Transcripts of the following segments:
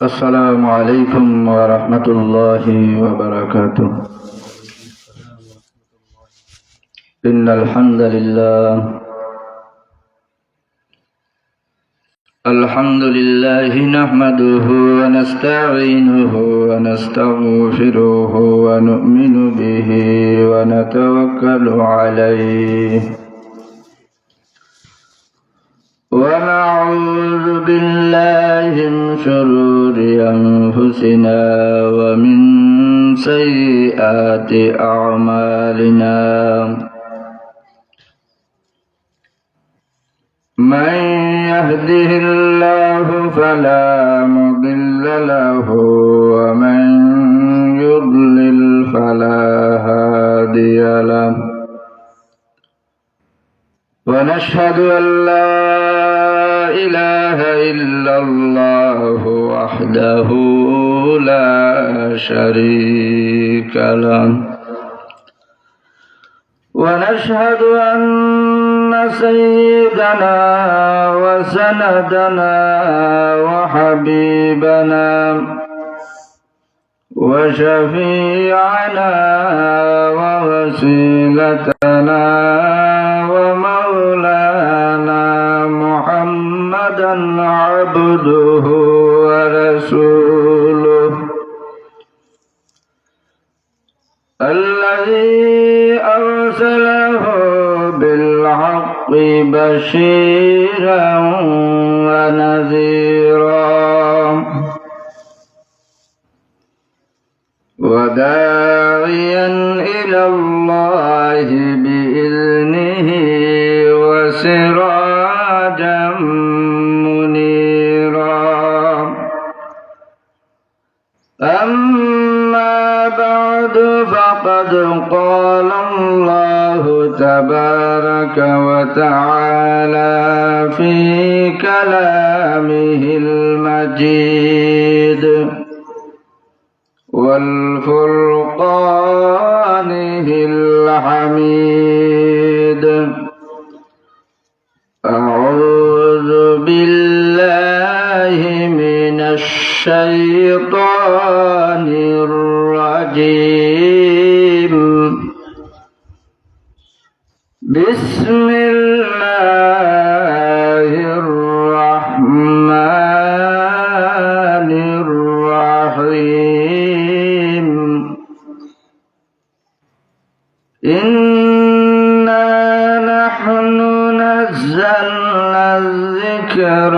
السلام عليكم ورحمة الله وبركاته. إن الحمد لله نحمده ونستعينه ونستغفره ونؤمن به ونتوكل عليه ونعوذ بالله من شرور أنفسنا ومن سيئات أعمالنا. من يهده الله فلا مضل له ومن يضلل فلا هادي له. ونشهد أن لا إله إلا الله وحده لا شريك له. ونشهد أن سيدنا وسندنا وحبيبنا وشفيعنا ووسيلتنا ومولانا محمدا عبده ورسوله الذي أرسله بالحق بشيرا ونذيرا وداعيا إلى الله بإذنه وسراجا منيرا. أما بعد فقد قال الله تبارك وتعالى في كلامه المجيد والفرقانه الحميد. أعوذ بالله من الشيطان الرجيم. بسم الله الرحمن الرحيم. إنا نحن نزلنا الذكر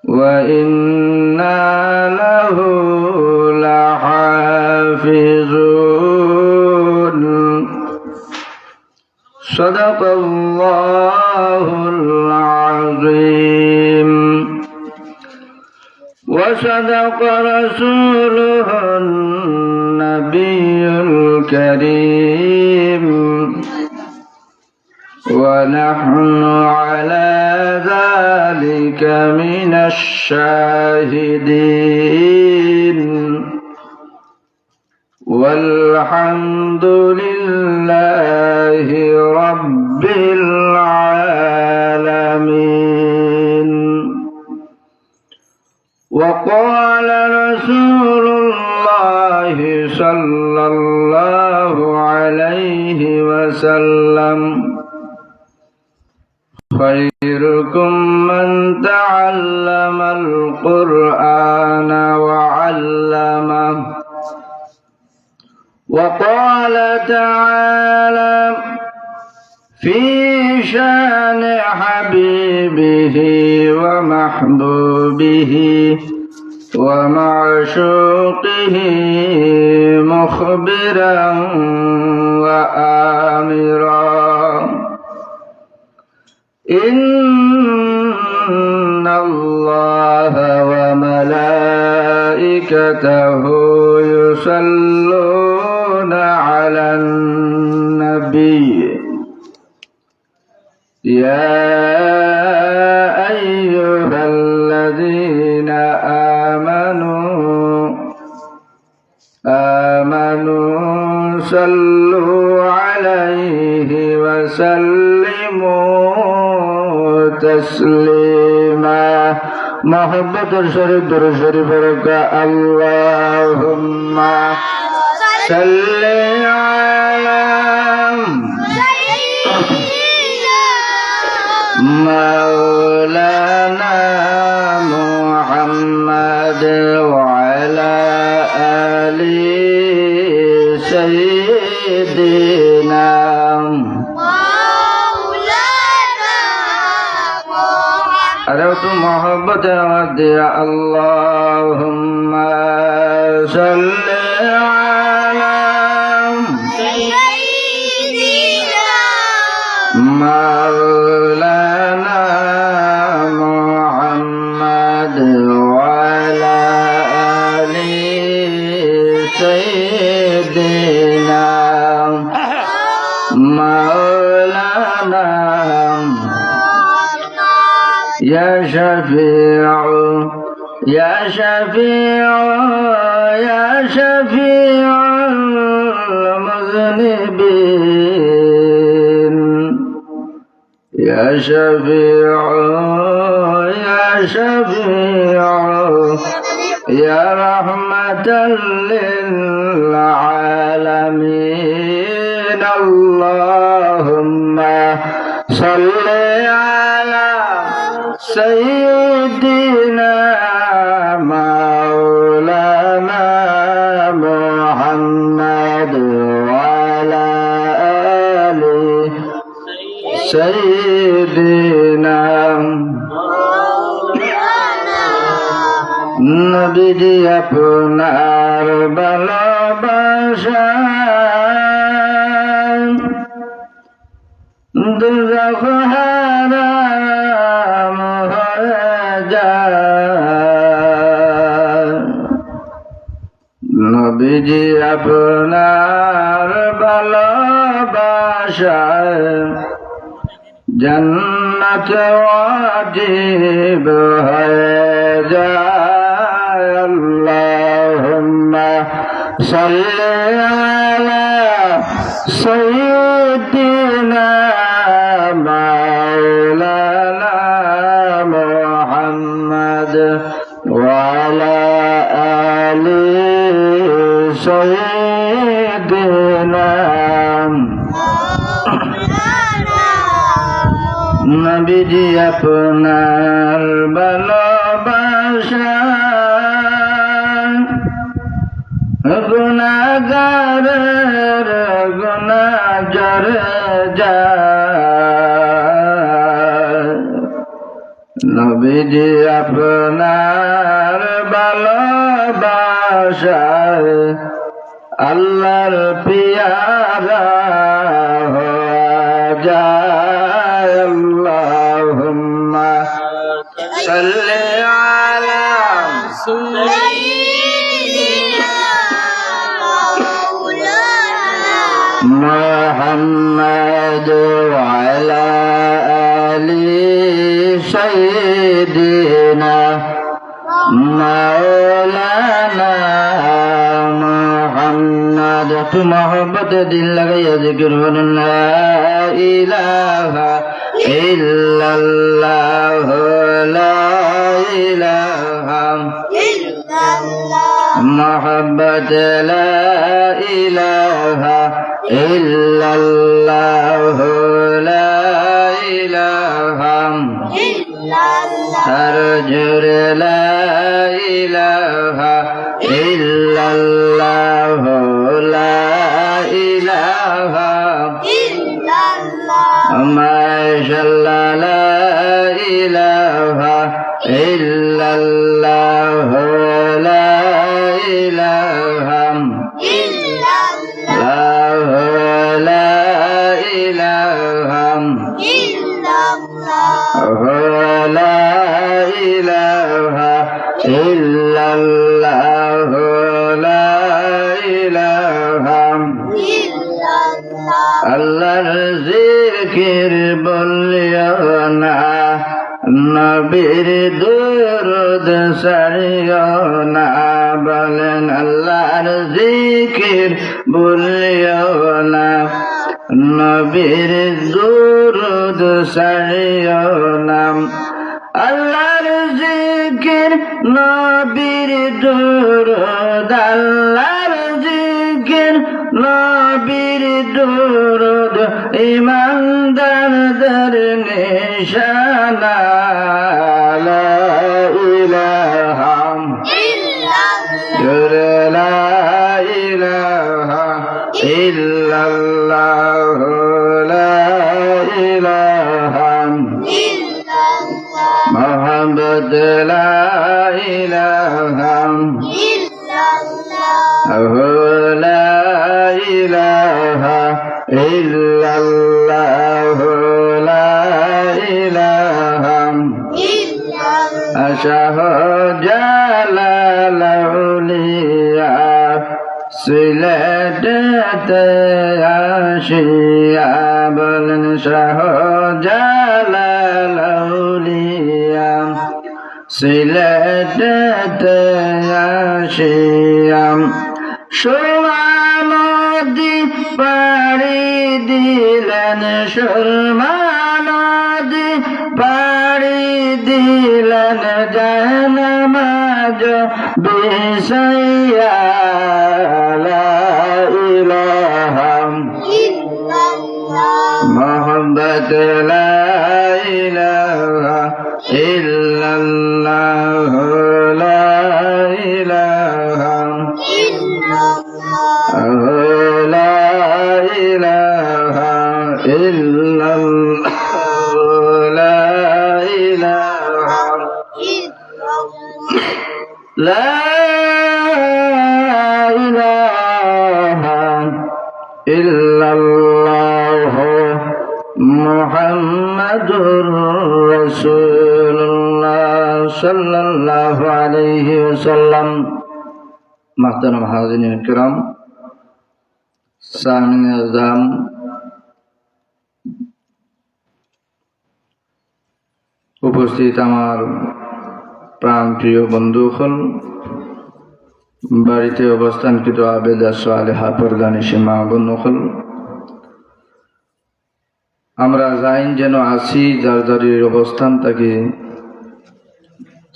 وإنا له لحافظون. صدق الله العظيم وصدق رسوله النبي الكريم ونحن على ذلك من الشاهدين والحمد لله رب العالمين. وقال رسول الله صلى الله عليه وسلم خيركم من تعلم القرآن وعلمه. وقال تعالى في شان حبيبه ومحبوبه ومعشوقه مخبرا وآمرا. إن الله وملائكته يصلون على النبي يا أيها الذين آمنوا صلوا عليه وسلموا تسليما محبة الشريف در الشريف اللهم صل على مولانا محمد وعلى آل سيدنا أردت محبة ودي اللهم صل على سيدنا مولانا محمد وعلى آل سيدنا مولانا يا شفيع يا شفيع يا شفيع المذنبين يا شفيع يا شفيع يا رحمة للعالمين اللهم صل على سيدنا مولانا محمد وعلى آل سيدنا নবীজি আপনার ভালোবাসা দুজখ হারাম হয়ে যায় নবীজি আপনার ভালোবাসায় জান্নাত ওয়াজিব হয়ে যায় আল্লাহুম্মা সাল্লি আলা সাইয়্যিদিনা মাওলানা মুহাম্মদ ওয়া আলা আলি সাইয়্যিদিনা নবীজি আপনার ভালোবাসা গুনাহগারের গুনাহ ঝরে যায় নবীজি আপনার ভালোবাসায় আল্লাহর পিয়ারা হয়ে যায় আল্লাহুম্মা সাল্লি আলা محمد وعلى آل سيدنا مولانا محمد تو محبت دل لگیا ذکر لا إله إلا الله لا إله إلا الله محبت لا إله إلا الله لا إله إلا الله أرجو لا إله إلا الله لا إله إلا الله ما شاء الله لا إله إلا الله لا إله إلا الله لا إله إلا الله لا إله إلا الله لا إله إلا الله আল্লাহর জিকির বলিও না নবীর দুরূদ ছাড়িও না বলেন আল্লাহর জিকির বলিও না নবীর দুরুদ সারিও নাম আল্লাহর জিকির নবীর দুরুদ আল্লাহর জিকির নবীর দুরুদ ইমানদারদের নিশানা লা ইলাহা লা ইলাহা ইল্লাল্লাহ লা ইলাহা মুহাম্মদ লা ইলাহা লা ইলাহা ইল্লাল্লাহ লা ইলাহা শাহ জালাল আউলিয়া সিলেটে আসিয়া বলেন শাহ জালাল আউলিয়া সিলেটে আসিয়া সুরমা নদী পাড়ি দিলেন সুরমা নদী পাড়ি দিলেন জাহানামাজ বিছাইয়া লা ইলাহা মুহাম্মদ লা ইলাহা ইল্লাল্লাহ লা ইলাহা লা ইলাহা ইল্লাল্লাহ লা ইলাহা লা ইলাহা ইল্লাল্লাহ মুহাম্মাদুর রাসূলুল্লাহ সাল্লাল্লাহু আলাইহি ওয়াসাল্লাম। মুহতারাম হাজিরিন কিরাম, সামিন আযম, উপস্থিত আমার প্রাণপ্রিয় বন্ধুগণ, বাড়িতে অবস্থানকৃত আবেদা সালেহা পর্দানিশী মা বোনগণ, আমরা যাইন যেন আছি যার যারির অবস্থান থাকি,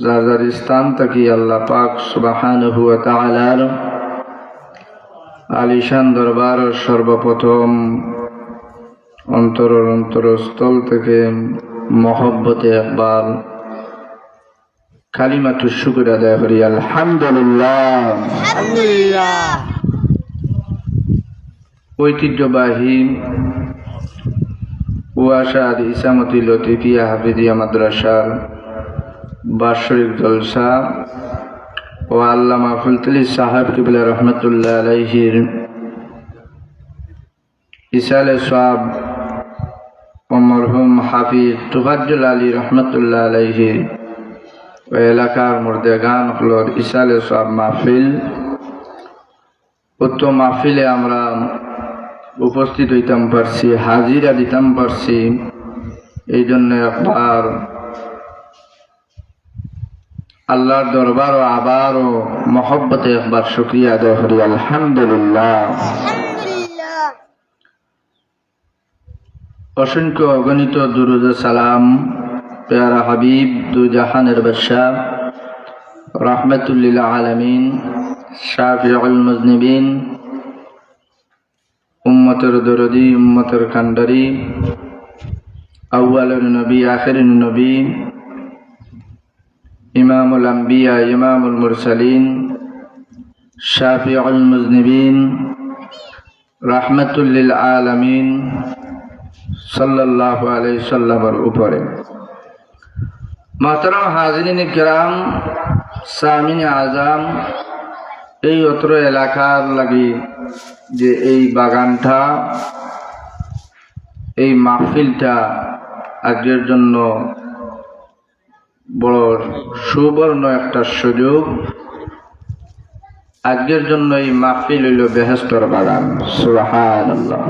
যার যার স্থান থাকি আল্লাহ পাক সুবহানাহু ওয়া তাআলার আলিশান দরবার সর্বপ্রথম অন্তরস্থল থেকে মহব্বতে একবার কালিমাতুশ শুকর আদায় করি আলহামদুলিল্লাহ। ঐতিহ্যবাহী ওয়াশাদ ইসামতি লতিফিয়া হাফিজিয়া মাদ্রাসার বার্ষিক জলসা ও আল্লামা ফুলতলি সাহেব কিবলা রহমতুল্লাহ আলাইহির ইসালে সাহেব ও মরহুম হাফিজ তুফাজ্জল আলী রহমতুল্লাহ আলাইহির ও এলাকার মুর্দেগান হলোর ইসালে সাহেব মাহফিল। উক্ত মাহফিলে আমরা উপস্থিত হইতাম পারছি, হাজিরা দিতাম পারছি, এই জন্য একবার আল্লাহর দরবার ও আবার ও মহব্বতে একবার শুকরিয়া আদায় করি আলহামদুলিল্লাহ। অসংখ্য অগণিত দুরুদ সালাম প্যারা হাবিব দু জাহানের বাদশাহ রাহমাতুল লিল আলামিন শাফিউল মুজনিবিন উম্মতের দরদি উম্মতের কান্ডারি আউয়ালুন নবী আখিরুন নবী ইমামুল আম্বিয়া ইমামুল মুরসালিন শাফিউল মুজনিবিন রাহমাতুল লিল আলামিন সাল্লাল্লাহু আলাইহি সাল্লামের উপরে। মুহতারাম হাজিরিন কিরাম, সামিন আযম, এই অত্র এলাকার লাগি যে এই বাগানটা, এই মাহফিলটা আজকের জন্য বড় সুবর্ণ একটা সুযোগ। আজকের জন্য এই মাহফিল হইল বেহেশতের বাগান। সুবহানাল্লাহ।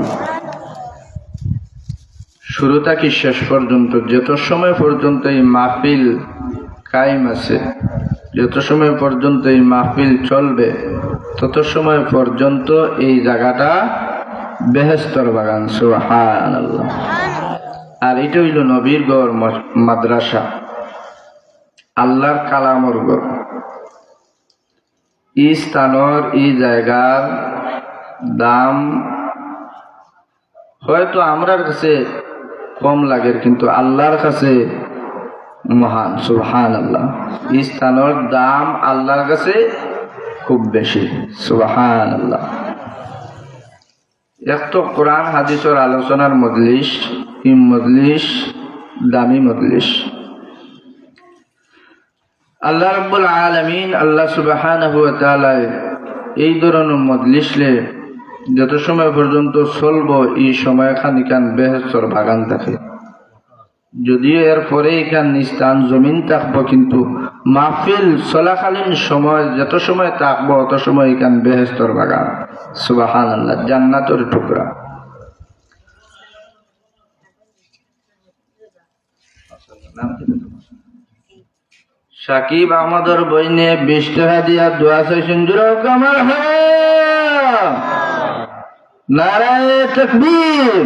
শুরু থেকে শেষ পর্যন্ত যত সময় পর্যন্ত এই মাহফিল কায়েম আছে, যত সময় পর্যন্ত এই মাহফিল চলবে, তত সময় পর্যন্ত এই জায়গাটা বেহেশতর বাগান। সুবহানাল্লাহ। আর এটা হইল নবীর গড় মাদ্রাসা, আল্লাহর কালামর গড়। এই স্থানের এই জায়গার দাম হয়তো আমরার কাছে কম লাগে, কিন্তু আল্লাহর কাছে মহান। সুবহানাল্লাহ। এই স্থানের দাম আল্লাহর কাছে খুব বেশি। সুবহানাল্লাহ। এক তো কোরআন হাদিসের আলোচনার মজলিস, এই মজলিস দামি মজলিস। আল্লাহ রাব্বুল আলামিন, আল্লাহ সুবহানাহু ওয়া তাআলা এই ধরনের মজলিসে যত সময় পর্যন্ত চলবো, এই সময় খানিকান বেহেশতর বাগান থাকে। যদিও এর পরে এখান স্থান জমিন থাকবো, কিন্তু মাহফিল চলাকালীন সময় যত সময় থাকবো অত সময় এখান বেহেশতর বাগান। সুবহানাল্লাহ। জান্নাতের টুকরা। সাকিব আমাদের বইনে 20 টাকা দিয়া দোয়া চাইছেন। আমার নারায়ে তাকবীর।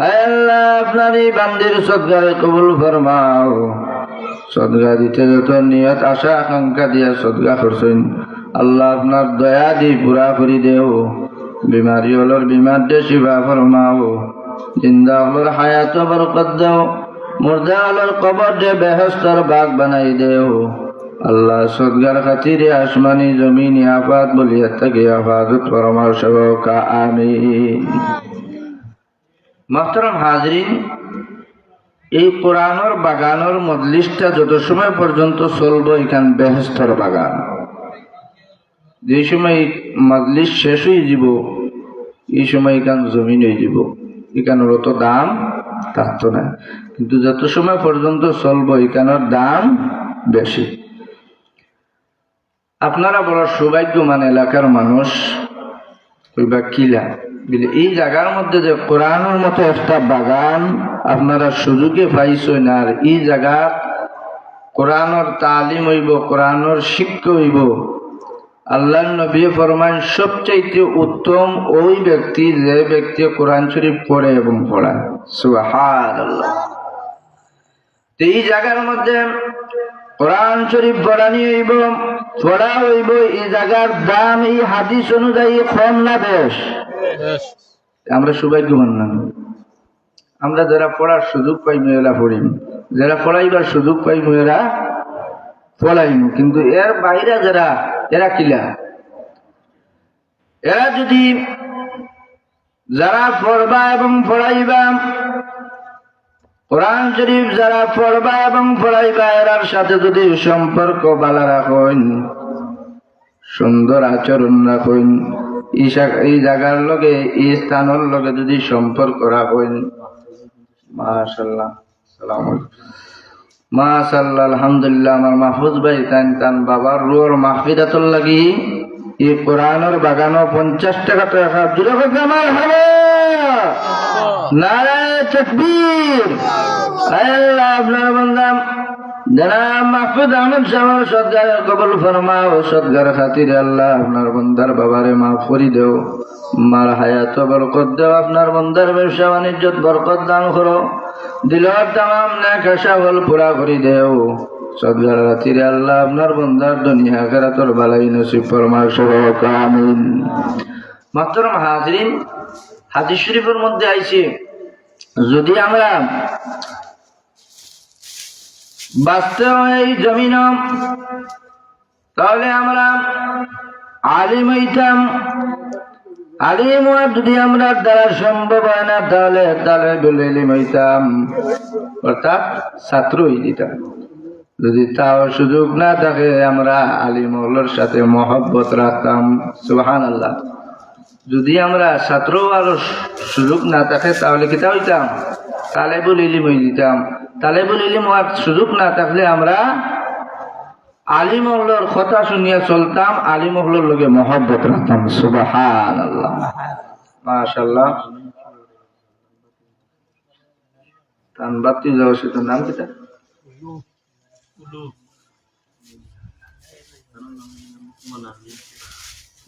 আল্লাহ আপনার এই বান্দির সদকারে কবুল ফরমাও। সদকা দিতে যত নিয়ত আশা আকাঙ্ক্ষা দিয়া সদকা করছেন, আল্লাহ আপনার দয়া দি পুরা করি দেও। বিমারি হলোর বিমার দে শিবা ফরমাও। জিন্দা হলোর হায়াত বরকত দেও। মুর্দা হলোর কবর দে বেহেশতর বাগ বানাই দেও। আল্লাহ সদগার খাতিরে আসমানি জমিনি আফাত বলিয়া থাকে আফাজত ফরমাও সবকা। আমিন। মুহতারাম হাজরিন, এই কোরআনের বাগানের মজলিসটা যত সময় পর্যন্ত চলবো এখান বেহেশতর বাগান। যে সময় মজলিস শেষ হয়ে যাব, এই সময় এখান জমিন হয়ে যাব, এখানের অত দাম থাকতো না। কিন্তু যত সময় পর্যন্ত চলবো এখানের দাম বেশি। আপনারা বড় সৌভাগ্যমান এলাকার মানুষ বা কিলা বলে এই জায়গার মধ্যে যে কোরআনের মতো একটা বাগান আপনারা সুযোগে পাইছেন। আর এই জায়গা কোরআনের তালিম হইব, কোরআনের শিক্ষা হইব। আল্লাহর নবী ফরমান সবচাইতে উত্তম ওই ব্যক্তি যে ব্যক্তি কোরআন শরীফ পড়ে এবং পড়ায়। সুবহানাল্লাহ। এই জায়গার মধ্যে কোরআন শরীফ পড়ানি হইব, পড়া হইব। এই জায়গার দাম এই হাদিস অনুযায়ী কম না বেশ? আমরা সৌভাগ্যবান না। আমরা যারা পড়ার সুযোগ পাই মেয়েরা পড়িম, যারা পড়াইবার সুযোগ পাই মেয়েরা পড়াইম। কিন্তু এর বাইরে যারা, এরা কিলা, এরা যদি যারা পড়বা এবং পড়াইবা, কোরআন শরীফ যারা পড়বা এবং পড়াইবা, এরার সাথে যদি সম্পর্ক ভালো রাখেন, সুন্দর আচরণ রাখেন, এই জায়গার লগে এই স্থানের লগে যদি সম্পর্ক রাখেন, মাশাআল্লাহ, সালাম আলাইকুম, মাশাআল্লাহ, আলহামদুলিল্লাহ। আমার মাহফুজ ভাই তান বাবার রুহর মাহফিরাতুল লাগি এই কোরআনের বাগানো 50 টাকা তো এক হাত জুড়ে আমার হবে। নারায়ে তাকবীর। আল্লাহ আপনার বান্দা জনাব মাহফুজ আহমদ সাহেবের সদকার কবুল ফরমাও। সদকার খাতিরে আল্লাহ আপনার বান্দার বাবারে মাফ করে দেও, মার হায়াত বরকত দেও। আপনার বান্দার ব্যবসা বাণিজ্যত বরকত দান করো, দিলের তামাম নেক আশা হল পুরা করে দেও। সদকার খাতিরে আল্লাহ আপনার বান্দার দুনিয়া আখিরাতের ভালাই নসিব ফরমাও। সবকা আমিন। মুহতারাম হাজরিন, হাদিস শরীফের মধ্যে আইছে যদি আমরা বাঁচতে হয় এই জমিন, তাহলে আমরা আলিম হইতাম। আলিম যদি আমরা দ্বারা সম্ভব হয় না, তাহলে তালেবুল ইলম হইতাম, অর্থাৎ ছাত্র হয়ে দিতাম। যদি তাও সুযোগ না থাকে, আমরা আলিম ওগুলোর সাথে মহব্বত রাখতাম। সুবহানাল্লাহ। যদি আমরা ছাত্র আরো সুযোগ না থাকে, তাহলে কিতা হইতাম? তালেবুল ইলম হয়ে দিতাম। তালেবুল ইলম হওয়ার সুযোগ না থাকলে আমরা আলিম ওগুলোর কথা শুনিয়া চলতাম, আলিম ওগুলোর লগে মহব্বত রাখতাম। সুবহানাল্লাহ, মাশাআল্লাহ। তানবাতি যাও, সেটার নাম কিতা?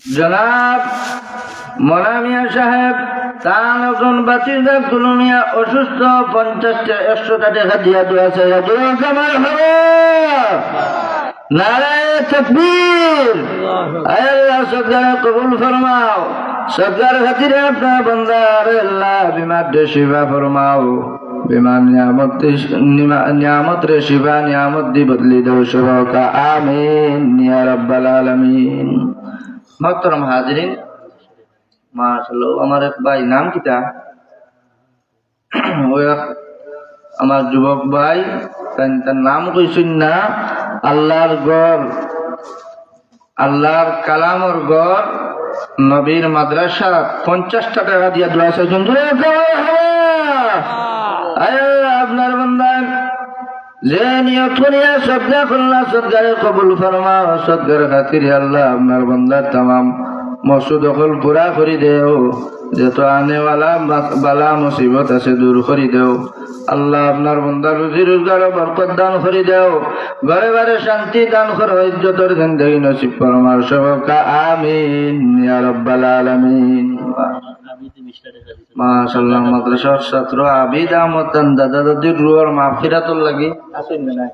জনাব মোনা মিয়া সাহেব তার একজন বাতিদা কুলুমিয়া অসুস্থ 50-100 টাকা দিয়া দিয়েছে আমার হবে নারায়ে তাকবীর আল্লাহ সদকা কবুল ফরমাও সদকার খাতিরে আপনার বান্দার আল্লাহ বিমার শিফা ফরমাও বিমান নিয়ামত রে শিফা নিয়ামত দি বদলি দাও সবকা আমিন ইয়া রাব্বাল আলামিন। মোহতরম হাজিরিন মাশাআল্লাহ আমার এক ভাই নাম কিটা ওই আমার যুবক ভাই তার নাম কইছেন না আল্লাহর গড় আল্লাহর কালামর গড় নবীর মাদ্রাসা 50 টাকা দিয়া দোয়া চাইছেন আপনার বান্দার যে নিয়ত করিয়া সদকা করলা সদকার কবুল ফরমাও সদকার খাতিরে আল্লাহ আপনার বান্দার तमाम মকসুদ হল পুরা করে দেও যত আনেওয়ালা বালা মুসিবত আছে দূর করে দেও আল্লাহ আপনার বান্দার রুজি রোজগার বরকত দান করে দেও ঘরে ঘরে শান্তি দান করো ইজ্জতের জিন্দেগি নসিব ফরমাও সবকা আমিন ইয়া রাব্বাল আলামিন। মাশাআল্লাহ মাদ্রাসার ছাত্র আবিদ আহমদ দাদা দাদির রুহের মাগফিরাতুল লাগি আসেন না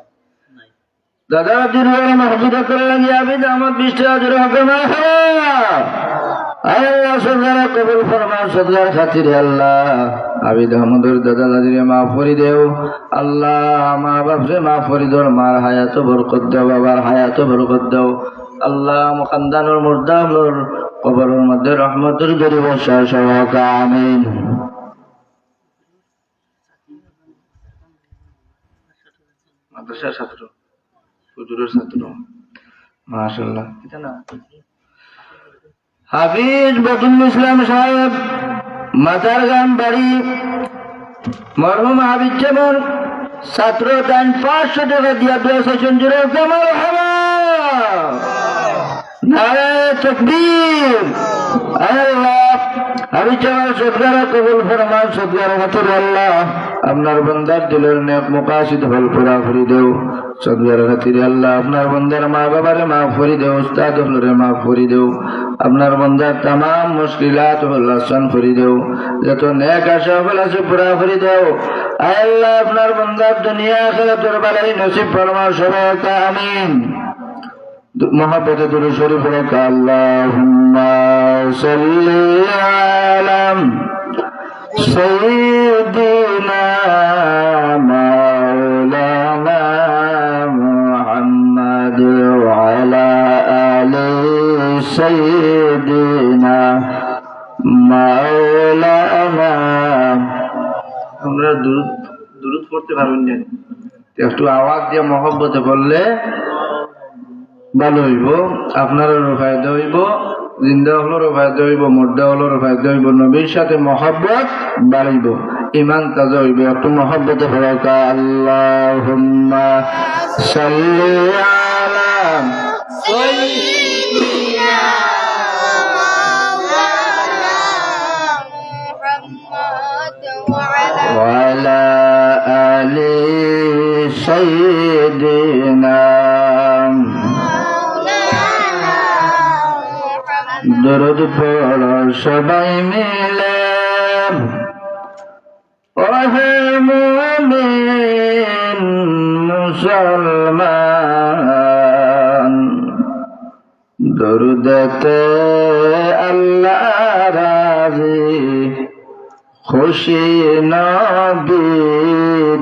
দাদা দাদির রুহের মাগফিরাতুল লাগি আবিদ আহমদ 20 টাকা জোরে হবে আল্লাহ সদকা কবুল ফরমাও সদকার খাতিরে আল্লাহ আবিদ আহমদের দাদা দাদিরে মাফ করে দেও আল্লাহ মা বাপরে মাফ করে দেও মার হায়াত বরকত দাও বাবার হায়াত বরকত দাও আল্লাহ মুখান্দানুর মুর্দাহলুর কবরের মধ্যে রহমতের গরিব সহকা আমিন। মাদ্রাসার ছাত্র হুজুরের ছাত্র মাশাআল্লাহ এটা না হাফিজ বদরুল ইসলাম সাহেব মাদারগাম বাড়ি মরহুম হাবিজ যেমন ছাত্র দান 500 টাকা দিয়া দোয়া চাইছেন জোরে কামাল হাওয়া নারায়ে তাকবীর আল্লাহ হাবিজ যেমন সদকার কবুল ফরমাও সদকার খাতিরে আল্লাহ আপনার বান্দার দিলের নেক মুকাসিদ হল পুরা করে দেও সদকার খাতিরে আল্লাহ আপনার বান্দার মা বাবারে মাফ করে দেও উস্তাদ হলরে মাফ করে দেও আপনার বান্দার तमाम মুশকিলাত হল আসান করে দেও যত নেক আশা হল আছে পুরা করে দেও আল্লাহ আপনার বান্দার দুনিয়া আখিরাতের ভালাই নসিব ফরমাও সবাইকে আমিন। মোহাব্বতে দুরূদ শরীফ পড়ো আল্লাহুম্মা সাল্লি আলা সাইয়্যিদিনা মাওলানা মুহাম্মাদ ওয়া আলা আলি সাইয়্যিদিনা মাওলানা। আমরা দুরূদ পড়তে পারবেন না একটু আওয়াজ দিয়ে মোহাব্বতে বললে ভালো হইব আপনারও ফায়দা হইব জিন্দা হলেরও ফায়দা হইব মুর্দা হলেরও ফায়দা হইব নবীর সাথে মহব্বত বাড়িব ইমান তাজা হইব একটু মহব্বতে পড়া আল্লাহুম্মা সাল্লি আলা সাইয়্যিদিনা মাওলানা মুহাম্মদ ওয়া আলা আলি সাইয়্যিদিনা। দরুদ পড়ো সবাই মিলে ওহে মুমিন মুসলমান দরুদতে আল্লাহ রাজি খুশি নবী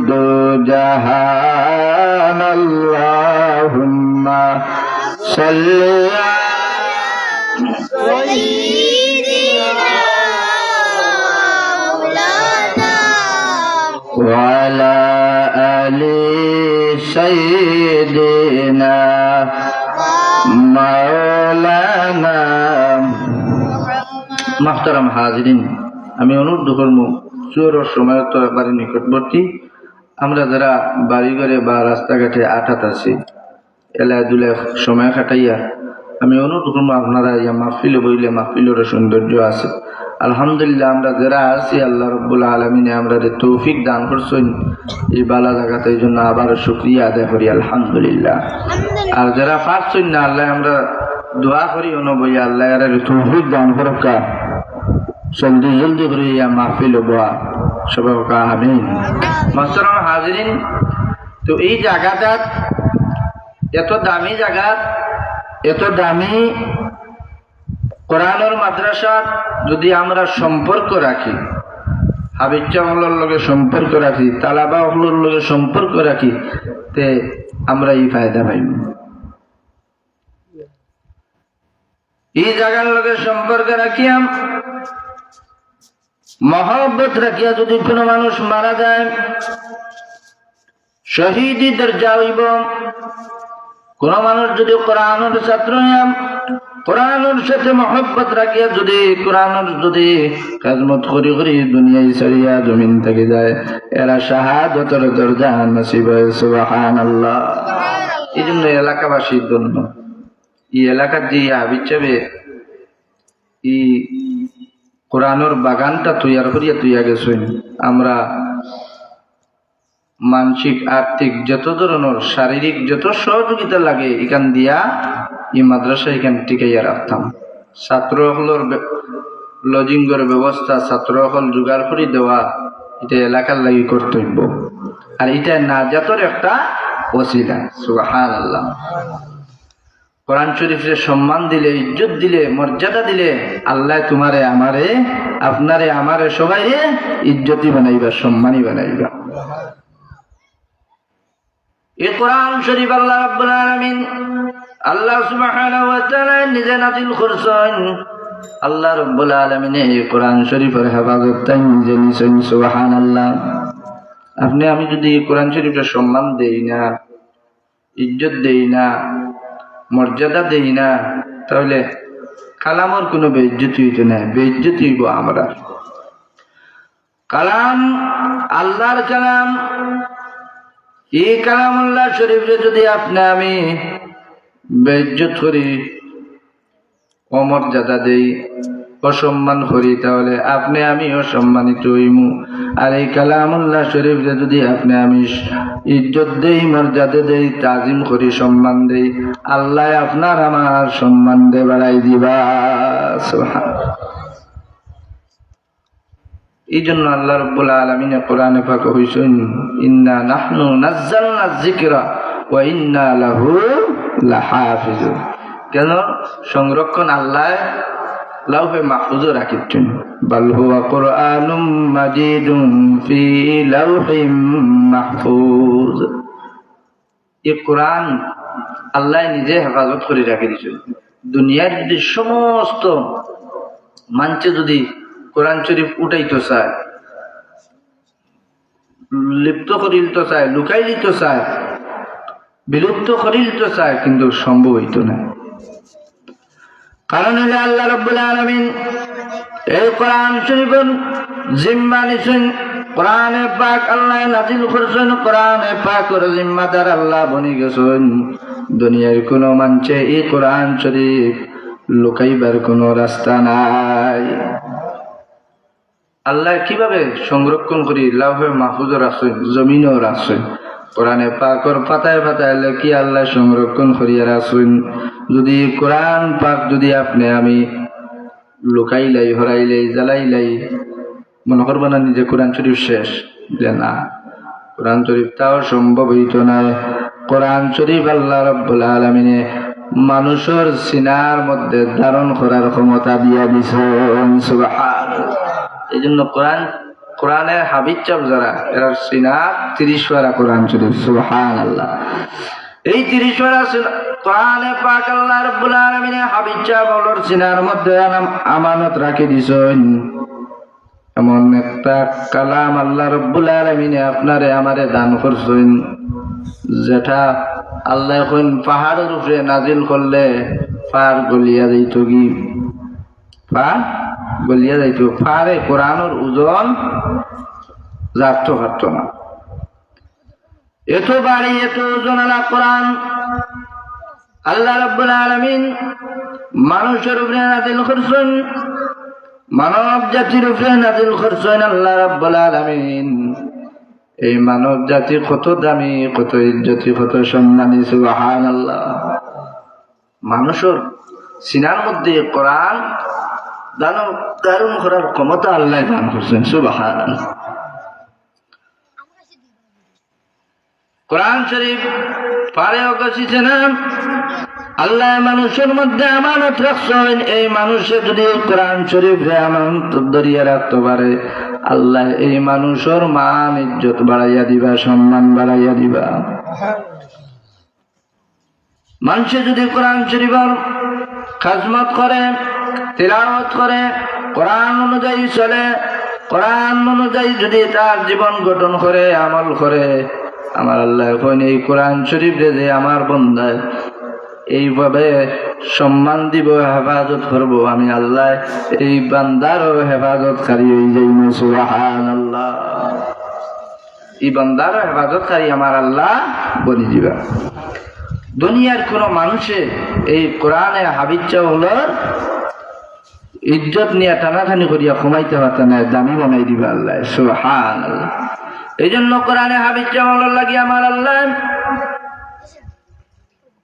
দো জাহান আল্লাহুম্মা সাল্লি وعلى آل سيدنا مولانا। محترم হাজিরিন আমি অনুরোধ করব চুরের সময় তো একবারে নিকটবর্তী আমরা যারা বাড়ি ঘরে বা রাস্তাঘাটে আঠাত আছি এলাকায় দুলে সময় কাটাইয়া আমি অনুরোধ করবো আপনারা ইয়া মাহফিলে বইলে মাহফিলের সৌন্দর্য আছে আলহামদুলিল্লাহ আমরা যারা আছি আল্লাহ রাব্বুল আলামিন আমরা তৌফিক দান করছেন এই বালা জায়গাতে এই জন্য আবার শুকরিয়া আদায় করি আলহামদুলিল্লাহ। আর যারা পারছেন না আল্লাহ আমরা দোয়া করি অনুবই আল্লাহ এর তৌফিক দান করুকা জলদি জলদি করে ইয়া মাহফিল হবা সবাই কা আমিন। মাস্টার হাজিরিন, তো এই জায়গাটা এত দামি জায়গা, এত দামি কোরআনের মাদ্রাসা যদি আমরা সম্পর্ক রাখি, হাবিজা হলোর লগে সম্পর্ক রাখি, তালাবা হলোর লগে সম্পর্ক রাখি, তে আমরা এই ফায়দা পাইব। এই জায়গার লগে সম্পর্ক রাখিয়া মহব্বত রাখিয়া যদি কোনো মানুষ মারা যায় শহীদি দরজা হইব। কোন মানুষ যদি কোরআনের ছাত্র কোরআনের সাথে মহব্বত রাখিয়া যদি কোরআনের যদি খেদমত করি করি দুনিয়ায় ছাড়িয়া জমিন থেকে যায়, এরা শাহাদতের দরজা নসিব হয়। সুবহানাল্লাহ। এই জন্য এলাকাবাসীর জন্য এই এলাকার যে হাবিজাবে এই কোরআনের বাগানটা তৈয়ার করিয়া তুইয়া গেছেন, আমরা মানসিক আর্থিক যত ধরনের শারীরিক যত সহযোগিতা লাগে এখান দিয়া এই মাদ্রাসা এখান টিকাইয়া রাখতাম। ছাত্র হলের লজিংয়ের ব্যবস্থা ছাত্র হল জোগাড় করে দেওয়া, এটা এলাকার লাগি কর্তব্য, আর এটা নাজাতের একটা ওসিলা। সুবহানাল্লাহ। কোরআন শরীফের সম্মান দিলে, ইজ্জত দিলে, মর্যাদা দিলে আল্লাহ তোমারে আমারে আপনারে আমারে সবাই ইজ্জতি বানাইবা, সম্মানী বানাইবা। এই কোরআন শরীফ আল্লাহ রাব্বুল আলামিন আল্লাহ সুবহানাহু ওয়া তাআলা নিজে নাযিল করেছেন। আল্লাহ রাব্বুল আলামিন এই কোরআন শরীফের হেফাজত তাই নিজে নিছেন। সুবহানাল্লাহ। আপনি আমি যদি কোরআন শরীফের সম্মান দেই না, ইজ্জত দেই না, মর্যাদা দেই না, তাহলে কালামর কোনো বেইজ্জতি হইতো না, বেইজ্জতি হইব আমরা। কালাম আল্লাহর কালাম, এই কালামুল্লাহ শরীফে যদি আপনি আমি বেইজ্জত করি, অমর্যাদা দেই, অসম্মান করি, তাহলে আপনি আমি অসম্মানিত হইমু। আর এই কালামুল্লাহ শরীফে যদি আপনি আমি ইজ্জত দেই, মর্যাদা দেই, তাজিম করি, সম্মান দেই, আল্লাহ আপনার আমার সম্মান দে বাড়াই দিবা। সুবহানাল্লাহ। এই জন্য আল্লাহ রাব্বুল আলামিন কোরআনে পাক কইছেন, ইন্না নাহনু নাযালনা যিকরা ওয়া ইন্না লাহু লাহাফিজুন। কেন? সংরক্ষণ আল্লাহ লাউহে মাহফুজে রাখিছেন। বাল হুয়া কুরআনুম মাজিদুন ফি লাউহিম মাহফুজ। এই কোরআন আল্লাহ নিজে হেফাজত করে রাখি দিয়েছেন। দুনিয়ার যদি সমস্ত মানুষে যদি কোরআন শরীফ উঠাইতে চায়, লিপ্ত করিলতে চায়, লুকাই দিতে চায়, বিলুপ্ত করিলতে চায়, কিন্তু সম্ভব হইত না। কারণ হলে আল্লাহ রাব্বুল আলামিন এই কোরআন শরীফের জিম্মা নিছেন। কোরআনে পাক আল্লাহ নাযিল করেছেন, কোরআনে পাকের জিম্মাদার আল্লাহ বনি গেছেন। দুনিয়ার কোনো মানুষে এই কোরআন শরীফ লুকাইবার কোনো রাস্তা নাই। আল্লাহ কিভাবে সংরক্ষণ করি লাউহে মাহফুজও রাখছেন, জমিনও রাখছেন। কোরআনে পাকের পাতায় পাতায় লেখি আল্লাহ সংরক্ষণ করিয়া রাখছেন। যদি কোরআন পাক যদি আপনি আমি লুকাইলাই, হরাইলাই, জ্বালাইলাই, মনে করবো না নিজে কোরআন শরীফ শেষ, যে না, কোরআন শরীফ তাও সম্ভব হইত না। কোরআন শরীফ আল্লাহ রাব্বুল আলামিনে মানুষের সিনার মধ্যে ধারণ করার ক্ষমতা দিয়া দিছেন। সুবহানাল্লাহ। এই জন্য কোরআনের হাবিজ চাপ যারা, এরা সিনার 30 পারা কোরআন শরীফ। সুবহানাল্লাহ। এই 30 পারা কোরআনে পাক আল্লাহ রাব্বুল আলামিন হাবিজ চাপ ওর সিনার মধ্যে আমানত রাখি দিছেন। এমন একটা কালাম আল্লাহ রাব্বুল আলামিন আপনারে আমারে দান করছেন, যেটা আল্লাহ এখন পাহাড়ের উপরে নাজিল করলে পাহাড় গলিয়া যাইত, কি পাহাড় গলিয়া যাইত। পাহাড়ে কোরআনের ওজন যাত্র পারত না। এত বাড়ি, এত ওজন আলা কোরআন আল্লাহ রাব্বুল আলামিন মানুষের উপরে নাজিল করছেন, মানব জাতির উপরে নাজিল করছেন আল্লাহ রাব্বুল আলামিন। এই মানব জাতি কত দামি, কত ইজ্জতি, কত সম্মানী। সুবহানাল্লাহ। মানুষের সিনার মধ্যে কোরআন ধারণ করার ক্ষমতা আল্লাহ দান করছেন। সুবহানাল্লাহ। কোরআন শরীফ পারে অগসিছে না, আল্লাহ মানুষের মধ্যে আমানত রাখছেন। এই মানুষে যদি কোরআন শরীফ আমানত ধরিয়া রাখতে পারে, আল্লাহ এই মানুষের মান ইজ্জত বাড়াইয়া দিবা, সম্মান বাড়াইয়া দিবা। মানুষে যদি কোরআন শরীফের খাজমত করে, তিলাওয়াত করে, কোরআন অনুযায়ী চলে, কোরআন অনুযায়ী যদি তার জীবন গঠন করে, আমল করে, আমার আল্লাহ কইন এই কোরআন শরীফ যে আমার বন্দায় এইভাবে সম্মান দিব, হেফাজত করব, আমি আল্লাহ এই বান্দারও হেফাজতকারী হয়ে যাই। সুবহানাল্লাহ। এই বান্দারও হেফাজতকারী আমার আল্লাহ বলি দিবা। দুনিয়ার কোন মানুষে এই কোরআনে হাবিজা হলো ইজ্জত নিয়ে টানাটানি করিয়া কমাইতে পারত না, দামি বানাই দিবা আল্লাহ। সুবহানাল্লাহ। এই জন্য কোরআনে হাবিজা হলো লাগি আমার আল্লাহ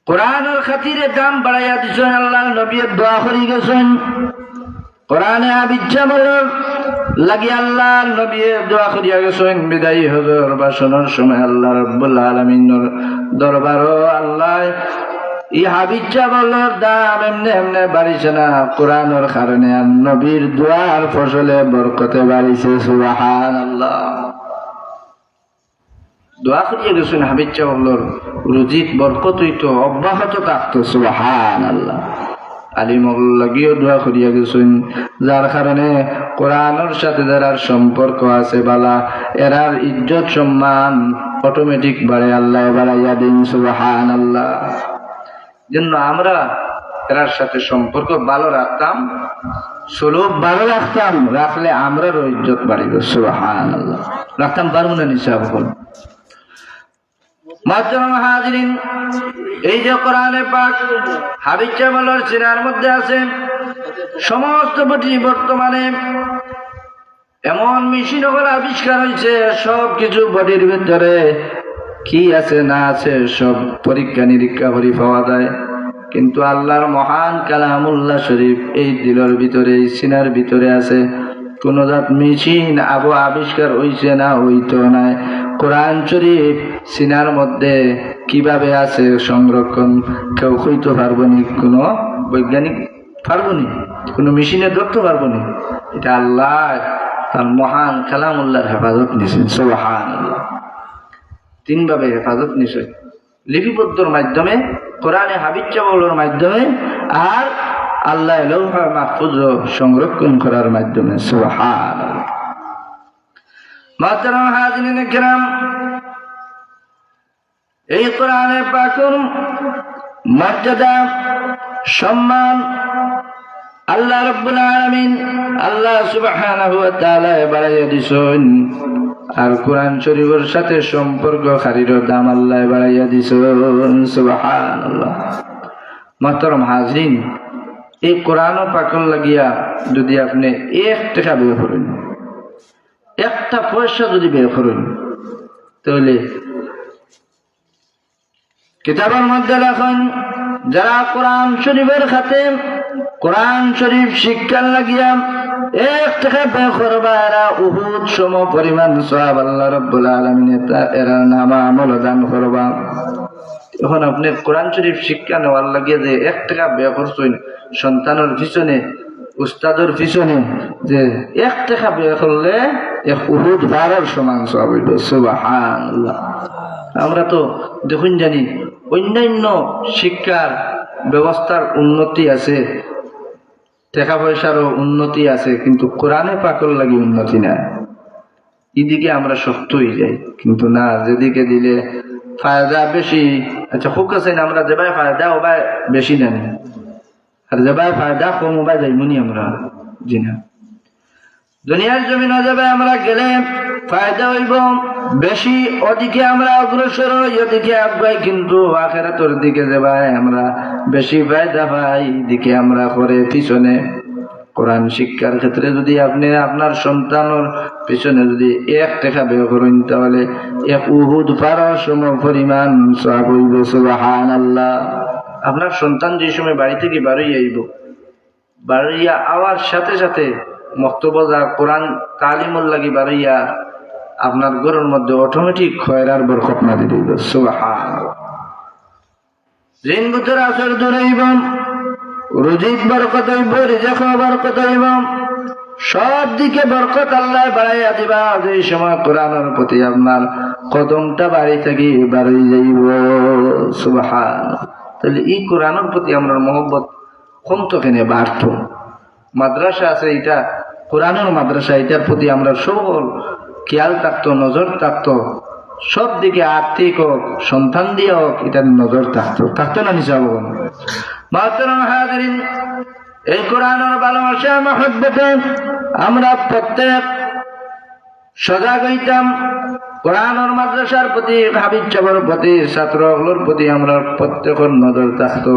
কোরআনের খাতিরে দাম বাড়াইয়া দিছেন। আল্লাহ নবী দোয়া করি গেছেন কোরআনে হাবিজা হলো লাগি, আল্লাহ নবী দোয়া করিয়া গেছেন বিদায়ী হজর বাসনের সময় আল্লাহ রাব্বুল আলামিনের দরবারও আল্লাহ এই হাবিজা বলার দাম এমনি এমনি বাড়িছে না, কোরআনের কারণে আর নবীর দোয়ার ফসলে বরকতে বাড়িছে। সুবহানাল্লাহ। দোয়া করিয়া গেছেন হাবিজা বলার রুজিত বরকত হইতো, অব্যাহত থাকতো। সুবহানাল্লাহ। আলিমুল লাগিও দোয়া করিয়া গেছেন, যার কারণে কোরআনের সাথে যারার সম্পর্ক আছে বালা, এরার ইজ্জত সম্মান অটোমেটিক বাড়ে, আল্লাহ বাড়াইয়া দিন। সুবহানাল্লাহ। জন্য আমরা এরার সাথে সম্পর্ক ভালো রাখতাম, সুলভ ভালো রাখতাম, রাখলে আমরারও ইজ্জত বাড়িব। সুবহানাল্লাহ। রাখতাম পারবো না নিশাব হল। মুহতারাম হাজিরিন, এই যে কোরআনে পাক হাবিজা বলার সিনার মধ্যে আছে, সমস্ত বটি বর্তমানে এমন মেশিন আবিষ্কার হয়েছে, সব কিছু বডির ভিতরে কি আছে না আছে সব পরীক্ষা নিরীক্ষা করে পাওয়া যায়। কিন্তু আল্লাহর মহান কালামুল্লাহ শরীফ এই দিলের ভিতরে, এই সিনার ভিতরে আছে। কোন জাত মেশিন আবিষ্কার হইছে না, হইতো নাই। কোরআন শরীফ সিনার মধ্যে কিভাবে আছে সংরক্ষণ কেউ কইতে পারবো নি, কোন বৈজ্ঞানিক পারবো নি, কোন মেশিনে ধরতে পারবো নি। এটা আল্লাহ তার মহান কালামুল্লাহর হেফাজত নিছেন। সুবহানাল্লাহ। তিনভাবে হেফাজত নিছে, লিপিবদ্ধর মাধ্যমে, কোরআনে হাবিজা বলার মাধ্যমে, আর আল্লাহ লৌহ মাহফুজ সংরক্ষণ করার মাধ্যমে। সুবহানাল্লাহ। মুহতারাম হাজিরিন কিরাম, এই কোরআনে পাকের মর্যাদা সম্মান আল্লাহ রাব্বুল আলামিন আল্লাহ সুবহানাহু ওয়া তাআলা বাড়াইয়া দিছেন, আর কোরআন শরীফের সাথে সম্পর্ক খারির দাম আল্লাহ বাড়াইয়া দিছেন। সুবহানাল্লাহ। মুহতারাম হাজিরিন, এই কোরআন পাকের লাগিয়া যদি আপনি 1 টাকা ব্যয় করেন, একটা পয়সা যদি ব্যয় করেন, তাহলে কিতাবের মধ্যে লেখেন যারা কোরআন শরীফের খাতেম, কোরআন শরীফ শিক্ষার লাগিয়া 1 টাকা ব্যয় করবা, এরা উহুদ সম পরিমাণ সওয়াব আল্লাহ রাব্বুল আলামিন এরা নামা আমল দান করবা। এখন আপনি কোরআন শরীফ শিক্ষা নেওয়ার লাগিয়ে যে 1 টাকা ব্যয় করছেন, সন্তানের পিছনে, উস্তাদের পিছনে, যে 1 টাকা ব্যয় করলে 1 উহুদ পাহাড়ের সমান সওয়াব হইল। সুবহানাল্লাহ। আমরা তো দেখুন জানি অন্যান্য শিক্ষার ব্যবস্থার উন্নতি আছে, টাকা পয়সারও উন্নতি আছে, কিন্তু কোরআনে পাকের লাগি উন্নতি না। এদিকে আমরা শক্ত হয়ে যাই, কিন্তু না, যেদিকে দিলে ফায়দা বেশি। আচ্ছা খুব কাছে আমরা যে ভাই ফায়দা ও ভাই বেশি নেন, আর যে ভাই ফায়দা কম ও ভাই যাইমনি আমরা। জি না, দুনিয়ার জমিনে যাবে আমরা গেলে ফায়দা হইব বেশি, ওদিকে আমরা অগ্রসর হই, ওদিকে আগাই, কিন্তু আখিরাতের দিকে যাবে আমরা বেশি ফায়দা পাই, দিকে আমরা করে পিছনে। কোরআন শিক্ষার ক্ষেত্রে যদি আপনি আপনার সন্তানের পিছনে যদি 1 টাকা ব্যয় করেন, তাহলে 1 উহুদ পাহাড়ের সম পরিমাণ সওয়াব হইবে। সুবহানাল্লাহ। আপনার সন্তান যে সময় বাড়ি থেকে বাড়িয়ে আইব, বাড়িয়া আওয়ার সাথে সাথে মক্তবজা কোরআন তালিমুল লাগি বাড়িয়া আপনার ঘরের মধ্যে অটোমেটিক খয়রার বরকত না দিতে হইব। সুবহানাল্লাহ। ঋণ বুঝের আসর দূর হইব, রুজিক বরকত হইব, রিজেক বরকত হইব, সব দিকে বরকত আল্লাহ বাড়াইয়া দিবা। যে সময় কোরআনের প্রতি আপনার কদমটা বাড়ি থেকে বাড়ি যাইব। সুবহানাল্লাহ। তাহলে এই কোরআনের প্রতি আমরা মহব্বত কমতো কেনে বাড়তো। মাদ্রাসা আছে, এটা কোরআনের মাদ্রাসা, এটার প্রতি আমরা সকল খেয়াল থাকতো, নজর থাকতো, সব দিকে আর্থিক হোক, সন্তান দিয়ে হোক, এটার নজর থাকতো না নিশাব। মাহতারাম হাজিরিন, এই কোরআনের ভালোবাসা মহব্বতে আমরা প্রত্যেক সজাগ হইতাম। কোরআনের মাদ্রাসার প্রতি, হাবিব চাবার প্রতি, ছাত্রগুলোর প্রতি আমরা প্রত্যেকের নজর থাকতো।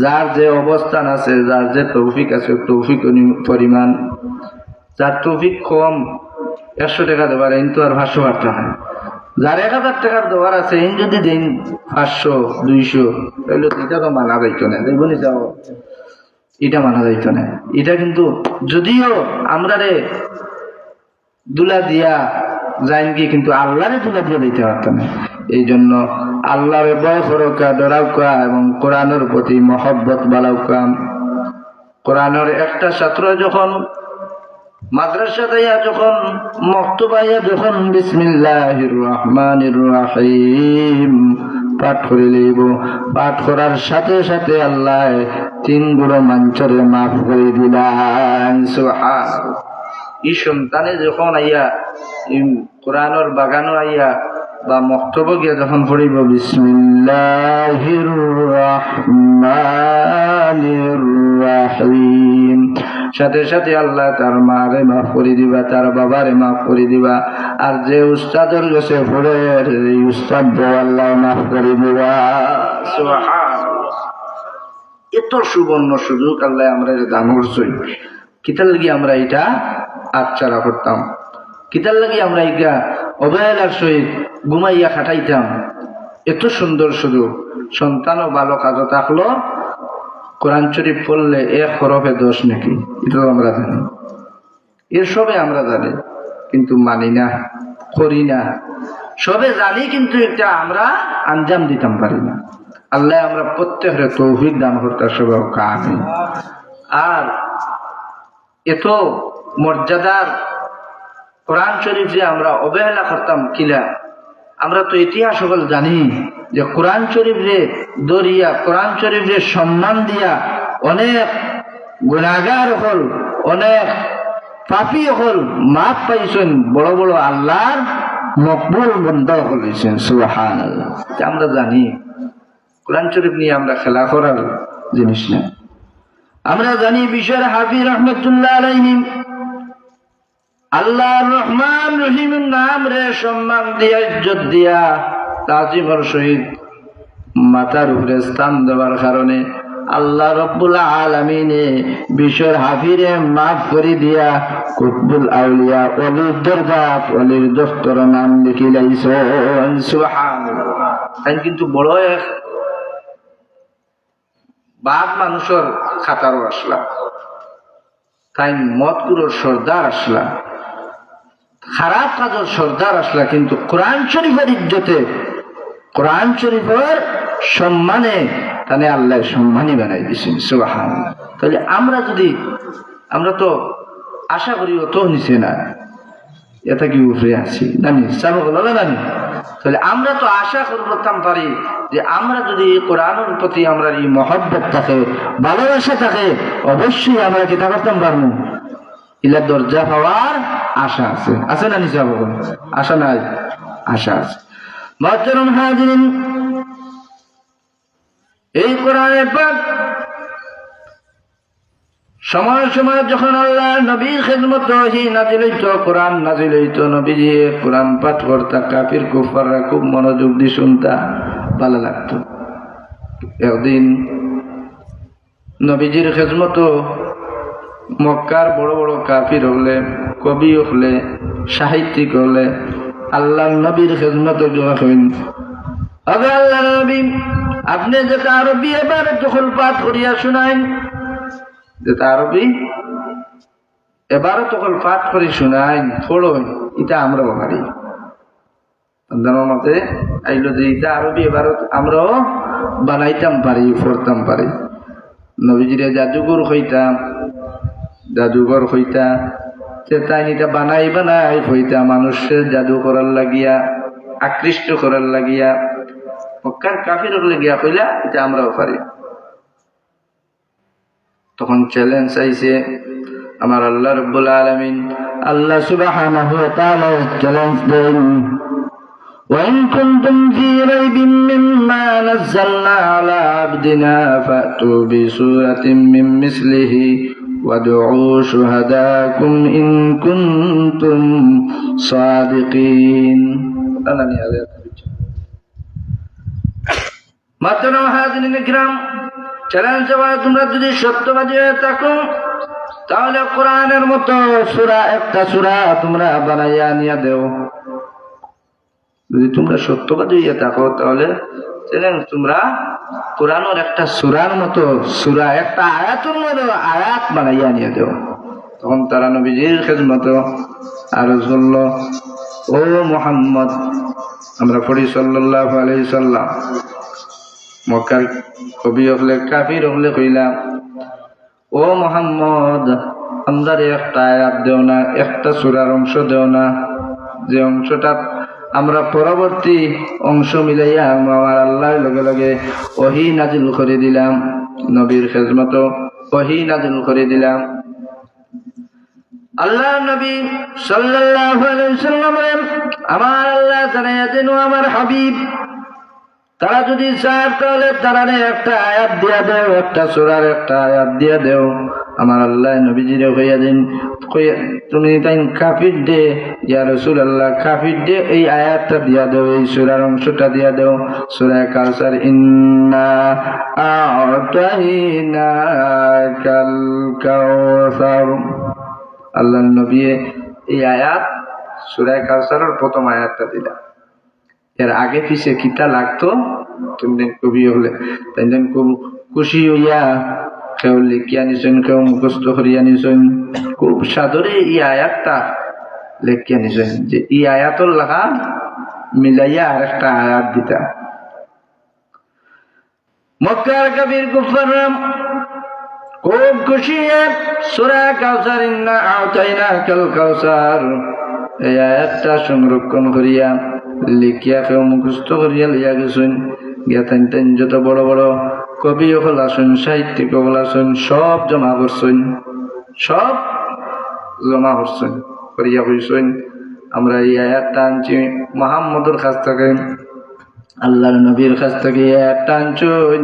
যার যে অবস্থান আছে, যার যে তৌফিক আছে, তৌফিক পরিমাণ, যার তৌফিক কম 100 টাকা দেবার কিন্তু আর 500 টাকা হয়, যার 1000 টাকার দেওয়ার আছে এই যদি দিন 500 200, তাহলে এটা তো মানা যাইতো না। দেখবনি যাও, এটা মানা যাইতো না। এটা কিন্তু যদিও আমরা রে দুলা দিয়া যাইন কি, কিন্তু আল্লাহরে দুলা দিয়ে দিতে পারত না। এই জন্য আল্লাহরে ভয় করোকা, ডরাওকা এবং কোরআনের প্রতি মহব্বত বাড়াওকা। কোরআনের একটা ছাত্র যখন মাদ্রাসা দাইয়া, যখন মক্তবাইয়া, যখন বিসমিল্লাহির রহমানির রহিম পাঠ করে লইব, পাঠ করার সাথে সাথে আল্লাহ 3 গুণ মাঞ্চরে মাফ করে দিলেন। সুবহানাল্লাহ। এই সন্তানে যখন আইয়া কোরআনের বাগানো আইয়া বা মক্তব গিয়া যখন পড়িব বিসমিল্লাহির রহমানির রহিম, সাথে সাথে আল্লাহ তার মারে মাফ করে দিবা, তার বাবারে মাফ করে দিবা। আর যে উস্তাদের কাছে পড়ে এই উস্তাদ আল্লাহ মাফ করে দিবা। সুবহানাল্লাহ। এত সুবর্ণ সুযোগ আল্লাহ আমরা দান করছি। কিতার লাগি আমরা এটা আচ্ছারা করতাম, কিতার লাগি আমরা এটা অবহেলার সহিত ঘুমাইয়া খাটাইতাম। এত সুন্দর সুযোগ, সন্তানও ভালো কাজও থাকলো, কোরআন শরীফ পড়লে 1 হরফে 10 নাকি, এটাও আমরা জানি। এর সবে আমরা জানি, কিন্তু মানি না, করি না। সবে জানি, কিন্তু এটা আমরা আঞ্জাম দিতাম পারি না। আল্লাহ আমরা প্রত্যেকের তৌফিক দান করতে সবে কামি। আর এত মর্যাদার কোরআন শরীফ যে আমরা অবহেলা করতাম কিলা, আমরা তো ইতিহাস সকল জানি যে কোরআন শরীফ রে দরিয়া, কোরআন শরীফ রে সম্মান দিয়া অনেক গুনাহগার হল, অনেক পাপী হল মাফ পাইছেন, বড় বড় আল্লাহর মকবুল বান্দা হয়েছেন। সুবহানাল্লাহ। আমরা জানি কোরআন শরীফ নিয়ে আমরা খেলা করার জিনিস না। আমরা জানি বিশ্বের হাফিজ রহমতুল্লাহ আলাইহি আল্লাহ রহমান রহিমের নাম রে সম্মান দিয়া, ইজ্জত দিয়া, তাজিমের সহিত মাথার উপরে স্থান দেওয়ার কারণে আল্লাহ রব্বুল আলামিনে বিশ্বের হাফিরে মাফ করে দিয়া কুতুবুল আউলিয়া, ওলির দরজাত, ওলির দস্তর নাম লিখি লাইছেন। সুবহানাল্লাহ। তাই কিন্তু বড় এক বাদ মানুষের খাতারও আসলা, তাই মতগুলোর সর্দার আসলা, খারাপ কাজের সর্দার আসলা, কিন্তু কোরআন শরীফের ইজ্জতে, কোরআন শরীফের সম্মানে তাহলে আল্লাহ সম্মানী বানাই দিয়েছেন। সুবহানাল্লাহ। তাহলে আমরা তো আশা করি অত নিচে না, এটা কি উপরে আছি জানি, চালু হলো না জানি। তাহলে আমরা তো আশা করতাম পারি যে আমরা যদি কোরআনের প্রতি আমরা এই মহব্বত থাকে, ভালোবাসা থাকে, অবশ্যই আমরা কি তা করতাম পারবো, ইলা দরজা পাওয়ার আশা আছে। আছে না নিচে হবে? আশা নাই, আশা আছে। মুহতারাম হাজিরিন, এই কোরআনের পাক সময় সময় যখন আল্লাহ নবীর খেদমত নাজিল হইত, কোরআন নাজিল হইত, নবীজি কোরআন পাঠ করতা, কাফির কুফাররা খুব মনোযোগ দিয়ে শুনতা, ভালো লাগতো। একদিন নবীজির খেদমত মক্কার বড় বড় কাফির হলে, কবি হলে, সাহিত্যিক হলে আল্লাহ নবীর খেদমত যখন আবে আল্লাহর নবী আপনি যেটা আরবি এবার যখন পাঠ করিয়া শুনাইন, যেটা আরবি এবারও তখন পাঠ করে শুনাইন পড়ুন, এটা আমরা পারি আমার মতে আইলো যে এটা আরবি এবারও আমরাও বানাইতাম পারি, পড়তাম পারি। নবীজিরে জাদুঘর হইতাম, জাদুঘর হইতা তাই এটা বানাই বানাই হইতা মানুষের জাদু করার লাগিয়া, আকৃষ্ট করার লাগিয়া, মক্কার কাফির লাগিয়া কইলা এটা আমরাও পারি। তখন চ্যালেঞ্জ চাইছে আমার আল্লাহ রাব্বুল আলামিন, আল্লাহ সুবহানাহু ওয়া তাআলা চ্যালেঞ্জ দেন, وإن كنتم في ريب مما نزلنا على عبدنا فأتوا بسورة من مثله وادعوا شهداءكم إن كنتم صادقين. মাত্র হাজিরিন কিরাম, চ্যালেঞ্জ দেওয়া তোমরা যদি সত্যবাদী হয়ে থাকো তাহলে কোরআনের মতো সূরা, একটা সূরা তোমরা বানাইয়া নিয়ে দেও। যদি তোমরা সত্যবাদী হয়ে থাকো তাহলে তোমরা কোরআনের একটা সূরার মতো সূরা, একটা আয়াতের মতো আয়াত বানাইয়া নিয়ে দেও। তখন তারা নবীজির খেদমত আরজ করল, ও মুহাম্মদ, আমরা পড়ি সাল্লাল্লাহু আলাইহি সাল্লাম, মক্কার কবি হলে কাফির হলে কইলাম, ও মুহাম্মদ আমাদের একটা আয়াত দেও না, একটা সূরার অংশ দেও না, যে অংশটা আমরা পরবর্তী অংশ মিলাইয়া আমার আল্লাহর লগে লগে ওহী নাজিল করে দিলাম, নবীর খেদমত ওহী নাজিল করে দিলাম। আল্লাহ নবী সাল্লাল্লাহু আলাইহি ওয়াসাল্লাম আমার আল্লাহ জানাইয়া দেন, আমার হাবিব তারা যদি চায় তাহলে তারা একটা আয়াত দিয়া দেও, একটা সূরার একটা আয়াত দিয়া দেও। আমার আল্লাহ নবীজিরে কইয়া দিন, তুমি তাই কাফির দে, ইয়া রাসূলুল্লাহ কাফির দে এই আয়াতটা দিয়া দেও, এই সূরার অংশটা দিয়া দেও, সূরা কাউসার, ইন্না আ'তাইনাকাল কাউসার। আল্লাহ নবী এই আয়াত সূরা কাউসারের প্রথম আয়াতটা দিলা। এর আগে পিছে কিতা লাগতো তুমি কবি হলে তাই খুব খুশি হইয়া কেউ লিখিয়া নিছেন, কেউ মুখস্থ করিয়া নিছেন, খুব সাদরে এই আয়াতটা লেখিয়া নিছেন যে এই আয়াতর লাগা মিলাইয়া আর একটা আয়াত দিতা। মক্কার কাফির কুফাররা খুব খুশি, সূরা কাউসার, ইন্না আ'তাইনাকাল কাউসার এই আয়াতটা সংরক্ষণ করিয়া লিখিয়া কেউ মুখস্থ করিয়া লইয়া গেছেন। গিয়া তেন যত বড় বড় কবি হল আসুন, সাহিত্যিক হল আসুন, সব জমা করছেন, সব জমা করছেন করিয়া কইছেন আমরা এই আয়াতটা আনছি মুহাম্মদের কাছ থেকে, আল্লাহর নবীর কাছ থেকে এই আয়াতটা আনছেন।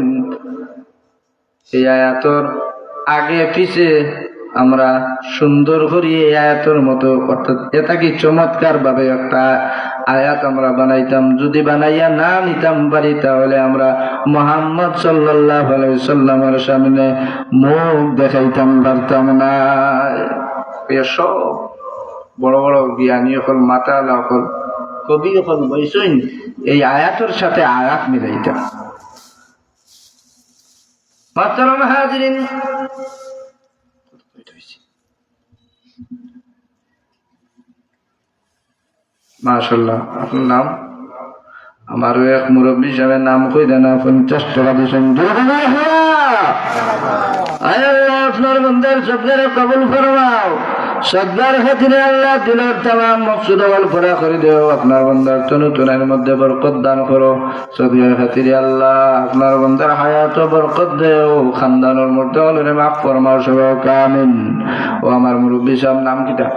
এই আয়াতর আগে পিছে আমরা সুন্দর করি এই আয়াতের মতো, অর্থাৎ এটা কি চমৎকার ভাবে একটা আয়াত আমরা বানাইতাম। যদি বানাইয়া না নিতাম পারি তাহলে আমরা মুহাম্মদ সাল্লাল্লাহু আলাইহি ওয়াসাল্লামের সামনে মুখ দেখাইতাম পারতাম না। সব বড় বড় জ্ঞানী হল, মাতালা হল, কবি হল বইসইন এই আয়াতের সাথে আয়াত মিলাইতাম। মাহতারাম হাজিরিন, মাশাআল্লাহ। আপনার নাম? আমারও এক মুরব্বী সাহেবের নাম কই দেন, 50 টাকা দিয়েছেন। আপনার বন্দার সবদারে কবুল ফরমাও, সদবার খাতিরে আল্লাহ দিলের তামাম মকসুদ আওয়াল পুরা করে দেও। আপনার বন্দার তনুতুনের মধ্যে বরকত দান করো, সদবার খাতিরে আল্লাহ আপনার বন্দার হায়াত বরকত দেও, খানদানের মধ্যে অলরে মাফ ফরমাও সব আমিন। ও আমার মুরব্বী সাহেব নাম কিটা?